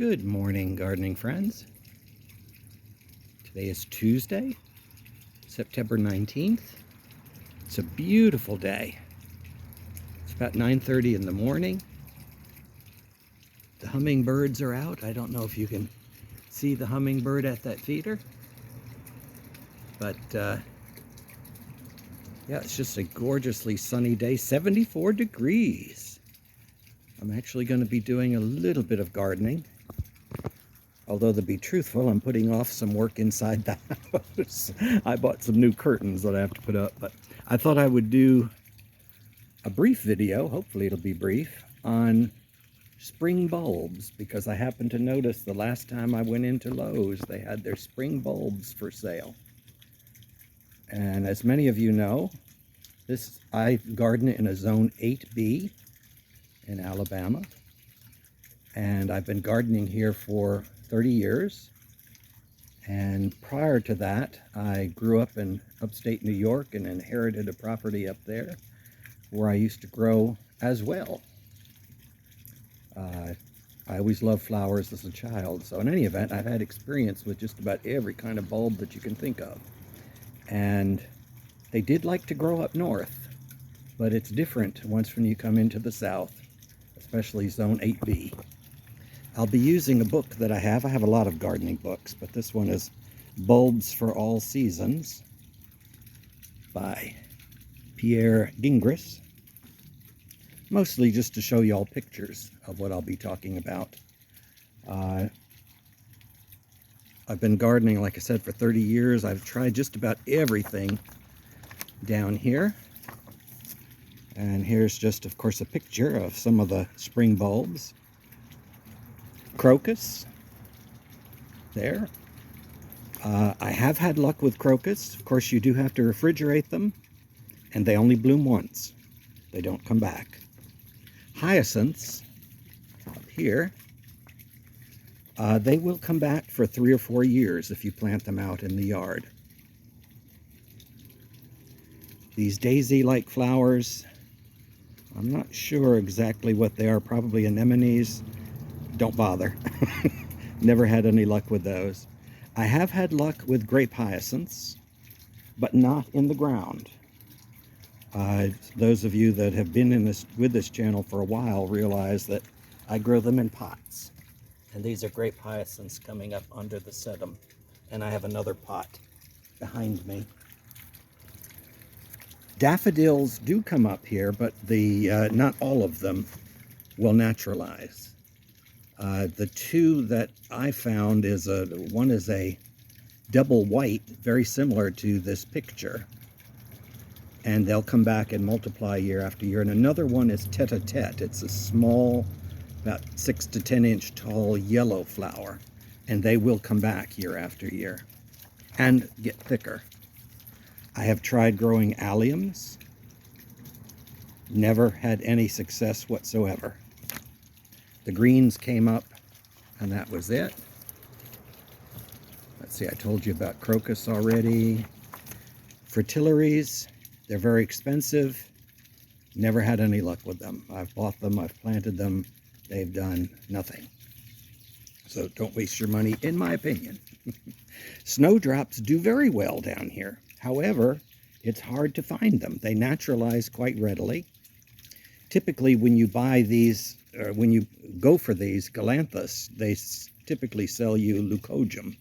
Good morning, gardening friends. Today is Tuesday, September 19th. It's a beautiful day. It's about 9:30 in the morning. The hummingbirds are out. I don't know if you can see the hummingbird at that feeder, but yeah, it's just a gorgeously sunny day, 74 degrees. I'm actually going to be doing a little bit of gardening. Although, to be truthful, I'm putting off some work inside the house. I bought some new curtains that I have to put up, but I thought I would do a brief video, hopefully it'll be brief, on spring bulbs, because I happened to notice the last time I went into Lowe's, they had their spring bulbs for sale. And as many of you know, I garden in a zone 8B in Alabama. And I've been gardening here for 30 years. And prior to that, I grew up in upstate New York and inherited a property up there where I used to grow as well. I always loved flowers as a child. So in any event, I've had experience with just about every kind of bulb that you can think of. And they did like to grow up north, but it's different once when you come into the south, especially zone 8B. I'll be using a book that I have. I have a lot of gardening books, but this one is Bulbs for All Seasons by Pierre Gingras. Mostly just to show you all pictures of what I'll be talking about. I've been gardening, like I said, for 30 years. I've tried just about everything down here. And here's just, of course, a picture of some of the spring bulbs. Crocus, there. I have had luck with crocus. Of course, you do have to refrigerate them, and they only bloom once. They don't come back. Hyacinths, up here, they will come back for 3 or 4 years if you plant them out in the yard. These daisy-like flowers, I'm not sure exactly what they are, probably anemones. Don't bother. Never had any luck with those. I have had luck with grape hyacinths, but not in the ground. Those of you that have been with this channel for a while realize that I grow them in pots. And these are grape hyacinths coming up under the sedum. And I have another pot behind me. Daffodils do come up here, but not all of them will naturalize. The two that I found one is a double white, very similar to this picture. And they'll come back and multiply year after year. And another one is tete-a-tete. It's a small, about 6 to 10 inch tall yellow flower. And they will come back year after year and get thicker. I have tried growing alliums. Never had any success whatsoever. The greens came up, and that was it. Let's see, I told you about crocus already. Fritillaries, they're very expensive. Never had any luck with them. I've bought them, I've planted them, they've done nothing. So don't waste your money, in my opinion. Snowdrops do very well down here. However, it's hard to find them. They naturalize quite readily. Typically, when you buy these, or when you go for these galanthus, they typically sell you leucojum,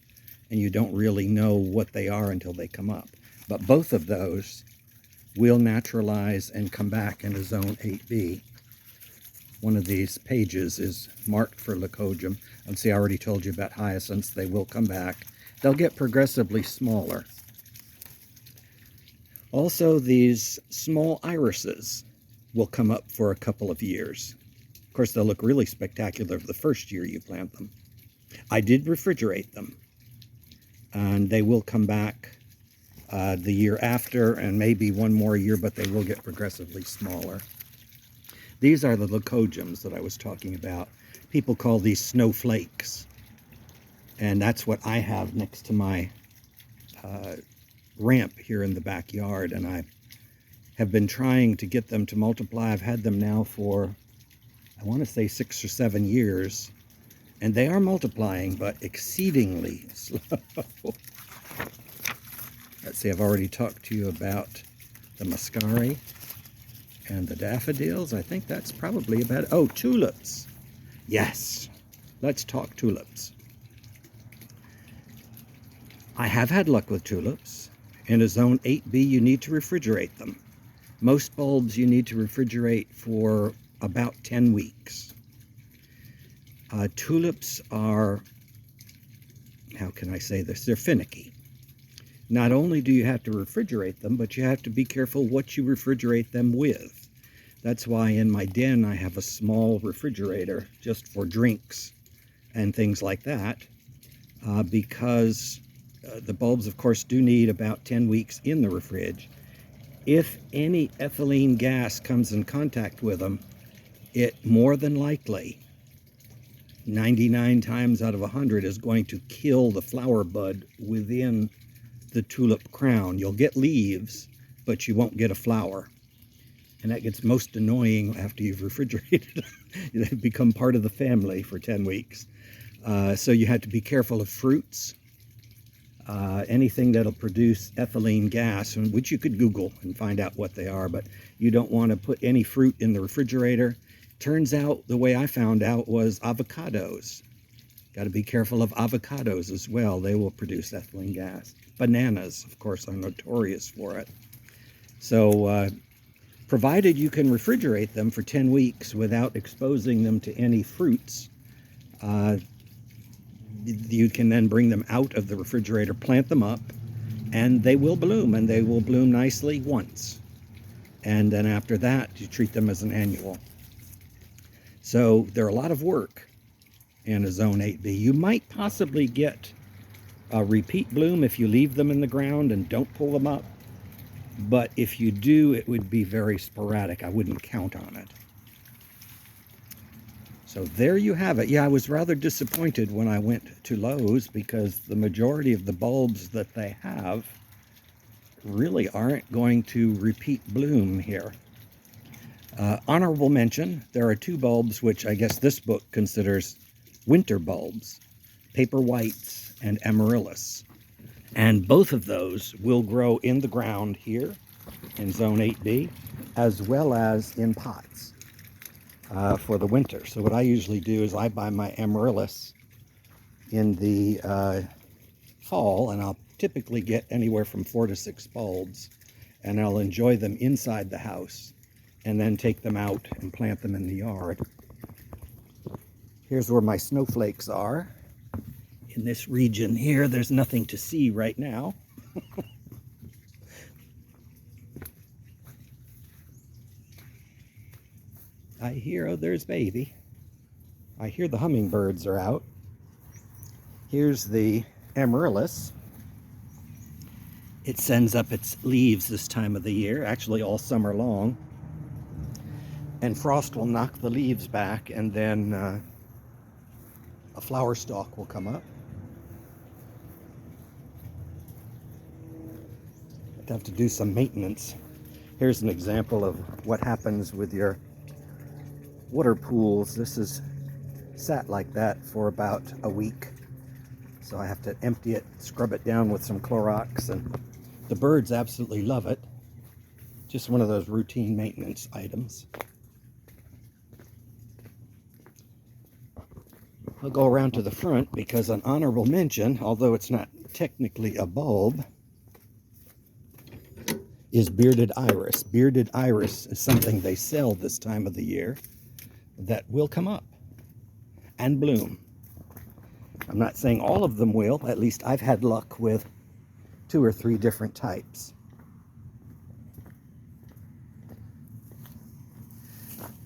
and you don't really know what they are until they come up. But both of those will naturalize and come back into zone 8B. One of these pages is marked for leucojum. And see, I already told you about hyacinths. They will come back. They'll get progressively smaller. Also, these small irises will come up for a couple of years. Of course, they'll look really spectacular the first year you plant them. I did refrigerate them, and they will come back the year after and maybe one more year, but they will get progressively smaller. These are the leucojums that I was talking about. People call these snowflakes, and that's what I have next to my ramp here in the backyard, and I have been trying to get them to multiply. I've had them now for, I want to say 6 or 7 years, And they are multiplying, but exceedingly slow. Let's see, I've already talked to you about the muscari and the daffodils. I think that's probably about it. Oh, tulips. Yes, let's talk tulips. I have had luck with tulips. In a zone 8B, you need to refrigerate them. Most bulbs you need to refrigerate for about 10 weeks. Tulips are, how can I say this? They're finicky. Not only do you have to refrigerate them, but you have to be careful what you refrigerate them with. That's why in my den I have a small refrigerator just for drinks and things like that, because the bulbs, of course, do need about 10 weeks in the fridge. If any ethylene gas comes in contact with them, it more than likely, 99 times out of 100, is going to kill the flower bud within the tulip crown. You'll get leaves, but you won't get a flower. And that gets most annoying after you've refrigerated them. They become part of the family for 10 weeks. So you have to be careful of fruits. Anything that'll produce ethylene gas, which you could Google and find out what they are, but you don't want to put any fruit in the refrigerator. Turns out the way I found out was avocados. Got to be careful of avocados as well. They will produce ethylene gas. Bananas, of course, are notorious for it. So provided you can refrigerate them for 10 weeks without exposing them to any fruits, you can then bring them out of the refrigerator, plant them up, and they will bloom, and they will bloom nicely once. And then after that, you treat them as an annual. So they're a lot of work in a zone 8B. You might possibly get a repeat bloom if you leave them in the ground and don't pull them up. But if you do, it would be very sporadic. I wouldn't count on it. So there you have it. Yeah, I was rather disappointed when I went to Lowe's because the majority of the bulbs that they have really aren't going to repeat bloom here. Honorable mention, there are two bulbs which I guess this book considers winter bulbs, paper whites and amaryllis. And both of those will grow in the ground here in zone 8B, as well as in pots for the winter. So what I usually do is I buy my amaryllis in the fall, and I'll typically get anywhere from 4 to 6 bulbs, and I'll enjoy them inside the house and then take them out and plant them in the yard. Here's where my snowflakes are. In this region here, there's nothing to see right now. I hear, oh, there's baby. I hear the hummingbirds are out. Here's the amaryllis. It sends up its leaves this time of the year, actually all summer long. And frost will knock the leaves back, and then a flower stalk will come up. I'd have to do some maintenance. Here's an example of what happens with your water pools. This is sat like that for about a week. So I have to empty it, scrub it down with some Clorox, and the birds absolutely love it. Just one of those routine maintenance items. I'll go around to the front because an honorable mention, although it's not technically a bulb, is bearded iris. Bearded iris is something they sell this time of the year that will come up and bloom. I'm not saying all of them will, at least I've had luck with 2 or 3 different types.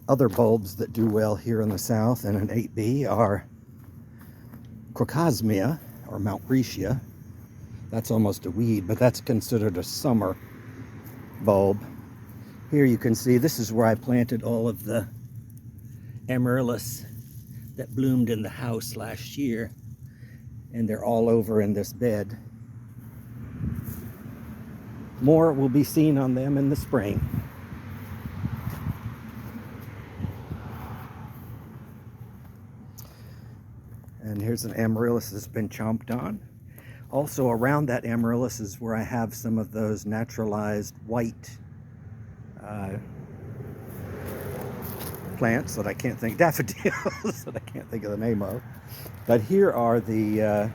Other bulbs that do well here in the south in an 8B are Crocosmia or Maltresia. That's almost a weed, but that's considered a summer bulb. Here you can see this is where I planted all of the amaryllis that bloomed in the house last year, and they're all over in this bed. More will be seen on them in the spring. And here's an amaryllis that's been chomped on. Also around that amaryllis is where I have some of those naturalized white plants that I can't think, daffodils that I can't think of the name of. But here are the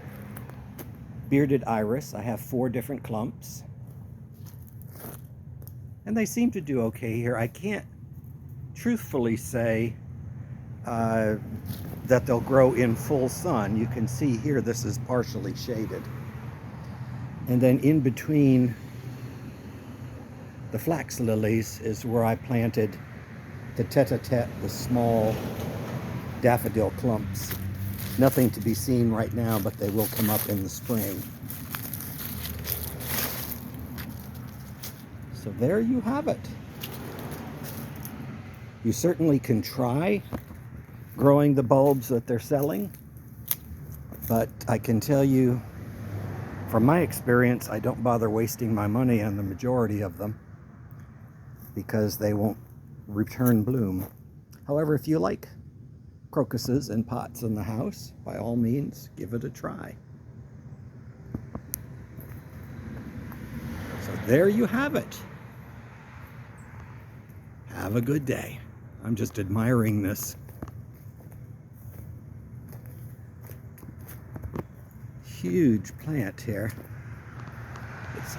bearded iris. I have 4 different clumps. And they seem to do okay here. I can't truthfully say that they'll grow in full sun. You can see here this is partially shaded. And then in between the flax lilies is where I planted the tete-a-tete, the small daffodil clumps. Nothing to be seen right now, but they will come up in the spring. So there you have it. You certainly can try growing the bulbs that they're selling, but I can tell you from my experience, I don't bother wasting my money on the majority of them because they won't return bloom. However, if you like crocuses and pots in the house, by all means, give it a try. So there you have it. Have a good day. I'm just admiring this huge plant here. Let's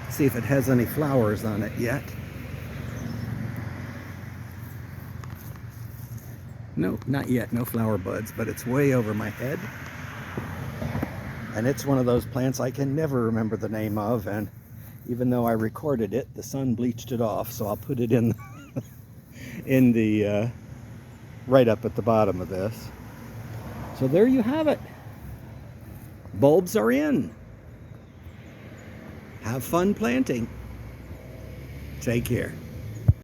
see if it has any flowers on it yet. No, not yet, no flower buds, but it's way over my head. And it's one of those plants I can never remember the name of, and even though I recorded it, the sun bleached it off, so I'll put it in the right up at the bottom of this. So there you have it. Bulbs are in. Have fun planting. Take care.